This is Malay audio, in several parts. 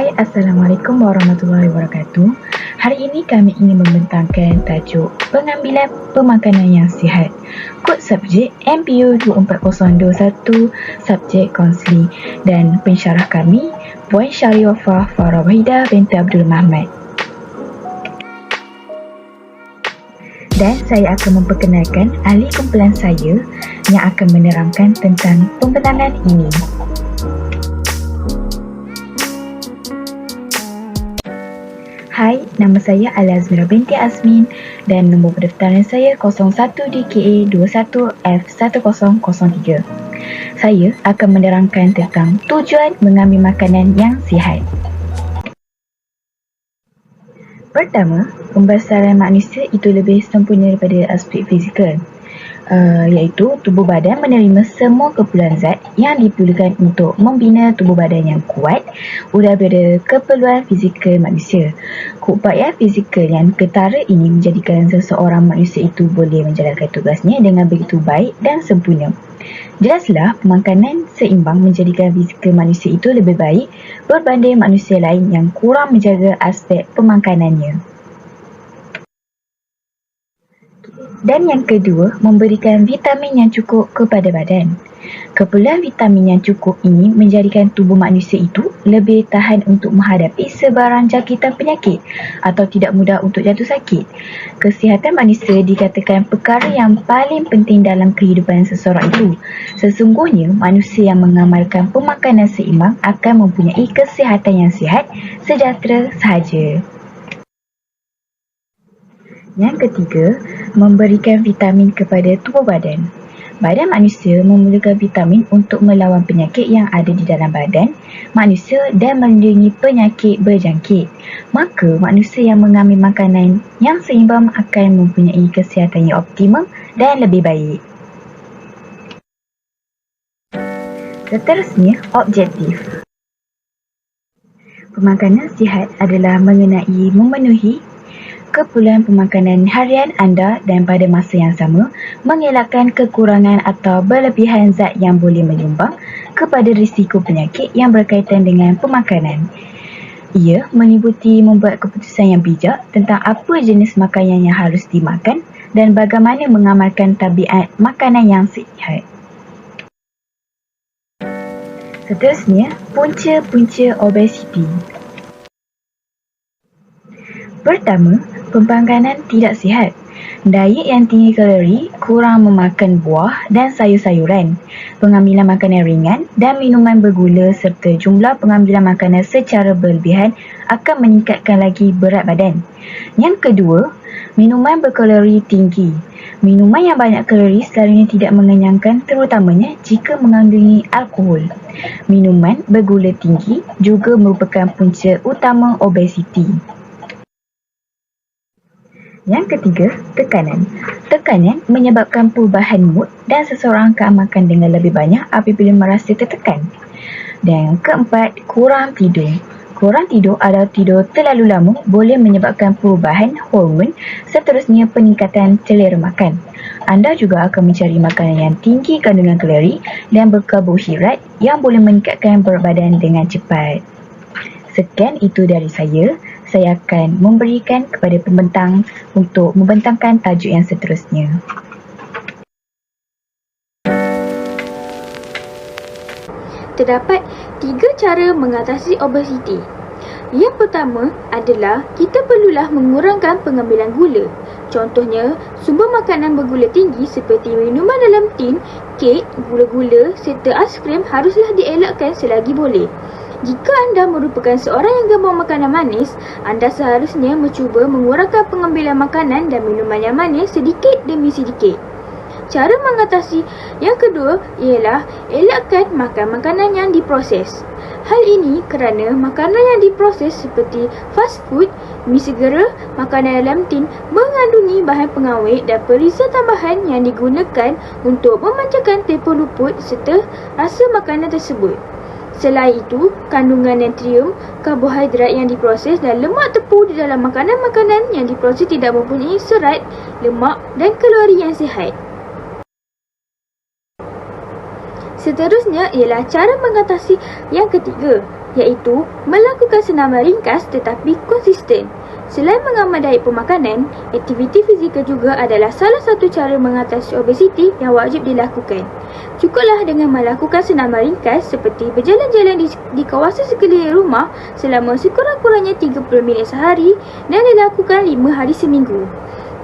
Hai, Assalamualaikum warahmatullahi wabarakatuh. Hari ini kami ingin membentangkan tajuk pengambilan pemakanan yang sihat. Kod subjek MPU 24021, subjek kaunseling, dan pensyarah kami Puan Syarifah Farah Wahidah binti Abdul Mahmad. Dan saya akan memperkenalkan ahli kumpulan saya yang akan menerangkan tentang pembentangan ini. Hai, nama saya Al-Azmira binti Azmin dan nombor pendaftaran saya 01DKA21F1003. Saya akan menerangkan tentang tujuan mengambil makanan yang sihat. Pertama, pembesaran manusia itu lebih sempurna daripada aspek fizikal. Iaitu tubuh badan menerima semua keperluan zat yang diperlukan untuk membina tubuh badan yang kuat daripada keperluan fizikal manusia. Keupayaan fizikal yang ketara ini menjadikan seseorang manusia itu boleh menjalankan tugasnya dengan begitu baik dan sempurna. Jelaslah pemakanan seimbang menjadikan fizikal manusia itu lebih baik berbanding manusia lain yang kurang menjaga aspek pemakanannya. Dan yang kedua, memberikan vitamin yang cukup kepada badan. Keperluan vitamin yang cukup ini menjadikan tubuh manusia itu lebih tahan untuk menghadapi sebarang jangkitan penyakit atau tidak mudah untuk jatuh sakit. Kesihatan manusia dikatakan perkara yang paling penting dalam kehidupan seseorang itu. Sesungguhnya, manusia yang mengamalkan pemakanan seimbang akan mempunyai kesihatan yang sihat, sejahtera sahaja. Yang ketiga, memberikan vitamin kepada tubuh badan. Badan manusia memerlukan vitamin untuk melawan penyakit yang ada di dalam badan manusia dan melindungi penyakit berjangkit. Maka, manusia yang mengambil makanan yang seimbang akan mempunyai kesihatan yang optimal dan lebih baik. Seterusnya, objektif. Pemakanan sihat adalah mengenai memenuhi keperluan pemakanan harian anda dan pada masa yang sama mengelakkan kekurangan atau berlebihan zat yang boleh menyumbang kepada risiko penyakit yang berkaitan dengan pemakanan. Ia meliputi membuat keputusan yang bijak tentang apa jenis makanan yang harus dimakan dan bagaimana mengamalkan tabiat makanan yang sihat. Seterusnya, punca-punca obesiti. Pertama, pemakanan tidak sihat. Diet yang tinggi kalori, kurang memakan buah dan sayur-sayuran, pengambilan makanan ringan dan minuman bergula serta jumlah pengambilan makanan secara berlebihan akan meningkatkan lagi berat badan. Yang kedua, minuman berkalori tinggi. Minuman yang banyak kalori selalunya tidak mengenyangkan, terutamanya jika mengandungi alkohol. Minuman bergula tinggi juga merupakan punca utama obesiti. Yang ketiga, tekanan. Tekanan menyebabkan perubahan mood dan seseorang akan makan dengan lebih banyak apabila merasa tertekan. Dan yang keempat, kurang tidur. Kurang tidur atau tidur terlalu lama boleh menyebabkan perubahan hormon, seterusnya peningkatan selera makan. Anda juga akan mencari makanan yang tinggi kandungan kalori dan berkarbohidrat yang boleh meningkatkan berat badan dengan cepat. Sekian itu dari saya. Saya akan memberikan kepada pembentang untuk membentangkan tajuk yang seterusnya. Terdapat 3 cara mengatasi obesiti. Yang pertama adalah kita perlulah mengurangkan pengambilan gula. Contohnya, sumber makanan bergula tinggi seperti minuman dalam tin, kek, gula-gula serta aiskrim haruslah dielakkan selagi boleh. Jika anda merupakan seorang yang gemar makanan manis, anda seharusnya mencuba mengurangkan pengambilan makanan dan minuman yang manis sedikit demi sedikit. Cara mengatasi yang kedua ialah elakkan makan makanan yang diproses. Hal ini kerana makanan yang diproses seperti fast food, mi segera, makanan dalam tin mengandungi bahan pengawet dan perisa tambahan yang digunakan untuk memancarkan tempoh luput serta rasa makanan tersebut. Selain itu, kandungan natrium, karbohidrat yang diproses dan lemak tepung di dalam makanan-makanan yang diproses tidak mempunyai serat, lemak dan kalori yang sihat. Seterusnya ialah cara mengatasi yang ketiga, iaitu melakukan senaman ringkas tetapi konsisten. Selain mengamal diet pemakanan, aktiviti fizikal juga adalah salah satu cara mengatasi obesiti yang wajib dilakukan. Cukuplah dengan melakukan senaman ringkas seperti berjalan-jalan di kawasan sekeliling rumah selama sekurang-kurangnya 30 minit sehari dan dilakukan 5 hari seminggu.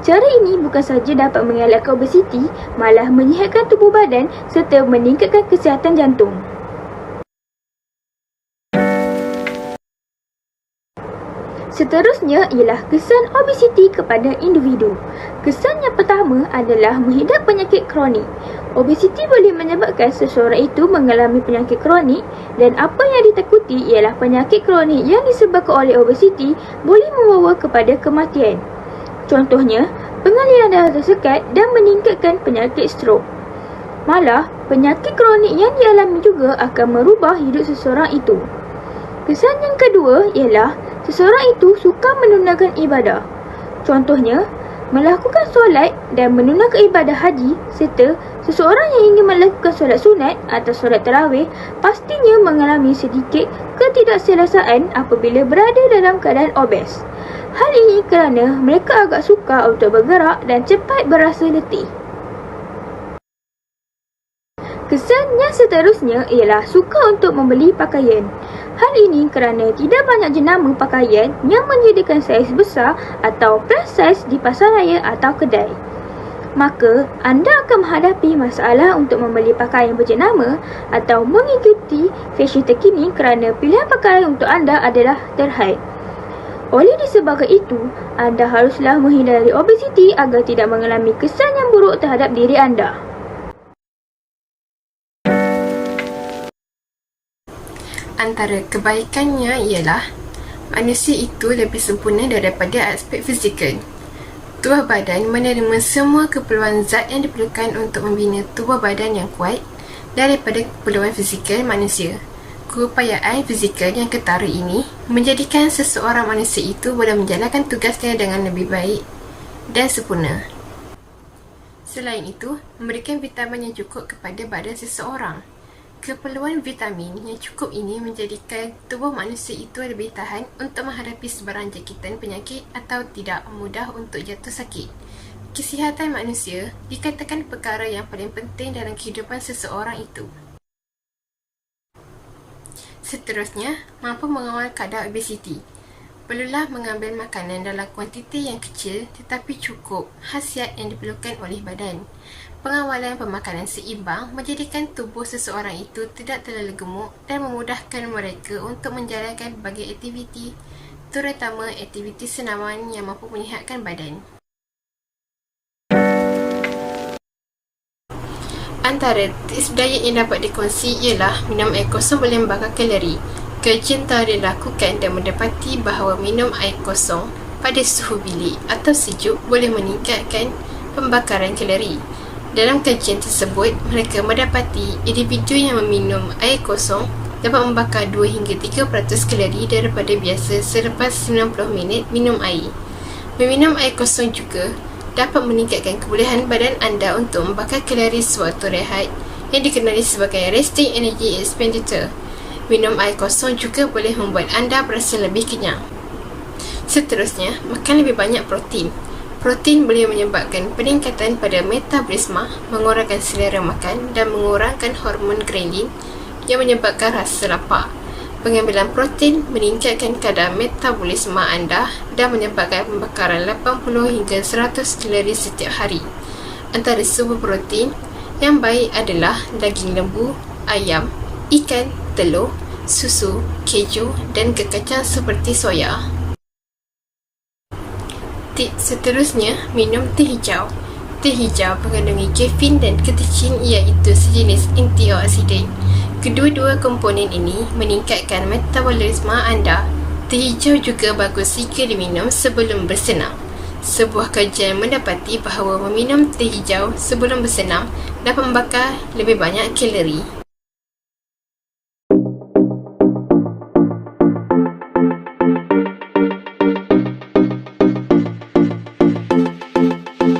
Cara ini bukan sahaja dapat mengelakkan obesiti, malah menyihatkan tubuh badan serta meningkatkan kesihatan jantung. Seterusnya ialah kesan obesiti kepada individu. Kesan yang pertama adalah menghidap penyakit kronik. Obesiti boleh menyebabkan seseorang itu mengalami penyakit kronik dan apa yang ditakuti ialah penyakit kronik yang disebabkan oleh obesiti boleh membawa kepada kematian. Contohnya, pengaliran darah tersekat dan meningkatkan penyakit strok. Malah, penyakit kronik yang dialami juga akan merubah hidup seseorang itu. Kesan yang kedua ialah seseorang itu suka menunaikan ibadah. Contohnya, melakukan solat dan menunaikan ibadah haji serta seseorang yang ingin melakukan solat sunat atau solat tarawih pastinya mengalami sedikit ketidakselesaan apabila berada dalam keadaan obes. Hal ini kerana mereka agak sukar untuk bergerak dan cepat berasa letih. Kesan yang seterusnya ialah suka untuk membeli pakaian. Hal ini kerana tidak banyak jenama pakaian yang menyediakan saiz besar atau plus size di pasar raya atau kedai. Maka, anda akan menghadapi masalah untuk membeli pakaian berjenama atau mengikuti fashion terkini kerana pilihan pakaian untuk anda adalah terhad. Oleh disebabkan itu, anda haruslah menghindari obesiti agar tidak mengalami kesan yang buruk terhadap diri anda. Antara kebaikannya ialah manusia itu lebih sempurna daripada aspek fizikal. Tubuh badan menerima semua keperluan zat yang diperlukan untuk membina tubuh badan yang kuat daripada keperluan fizikal manusia. Keupayaan fizikal yang ketara ini menjadikan seseorang manusia itu boleh menjalankan tugasnya dengan lebih baik dan sempurna. Selain itu, memberikan vitamin yang cukup kepada badan seseorang. Keperluan vitamin yang cukup ini menjadikan tubuh manusia itu lebih tahan untuk menghadapi sebarang jangkitan penyakit atau tidak mudah untuk jatuh sakit. Kesihatan manusia dikatakan perkara yang paling penting dalam kehidupan seseorang itu. Seterusnya, mampu mengawal kadar obesiti. Perlulah mengambil makanan dalam kuantiti yang kecil tetapi cukup khasiat yang diperlukan oleh badan. Pengawalan pemakanan seimbang menjadikan tubuh seseorang itu tidak terlalu gemuk dan memudahkan mereka untuk menjalankan berbagai aktiviti, terutama aktiviti senaman yang mampu menyihatkan badan. Antara tips diet yang dapat dikongsi ialah minum air kosong boleh membakar kalori. Kajian telah dilakukan dan mendapati bahawa minum air kosong pada suhu bilik atau sejuk boleh meningkatkan pembakaran kalori. Dalam kajian tersebut, mereka mendapati individu yang meminum air kosong dapat membakar 2 hingga 3% kalori daripada biasa selepas 90 minit minum air. Meminum air kosong juga dapat meningkatkan kebolehan badan anda untuk membakar kalori sewaktu rehat yang dikenali sebagai resting energy expenditure. Minum air kosong juga boleh membuat anda berasa lebih kenyang. Seterusnya, makan lebih banyak protein. Protein boleh menyebabkan peningkatan pada metabolisme, mengurangkan selera makan dan mengurangkan hormon ghrelin yang menyebabkan rasa lapar. Pengambilan protein meningkatkan kadar metabolisme anda dan menyebabkan pembakaran 80 hingga 100 kalori setiap hari. Antara sumber protein yang baik adalah daging lembu, ayam, ikan, telur, susu, keju dan kekacang seperti soya. Tips seterusnya, minum teh hijau. Teh hijau mengandungi kafein dan ketechin iaitu sejenis antioksidan. Kedua-dua komponen ini meningkatkan metabolisme anda. Teh hijau juga bagus jika diminum sebelum bersenam. Sebuah kajian mendapati bahawa meminum teh hijau sebelum bersenam dapat membakar lebih banyak kalori.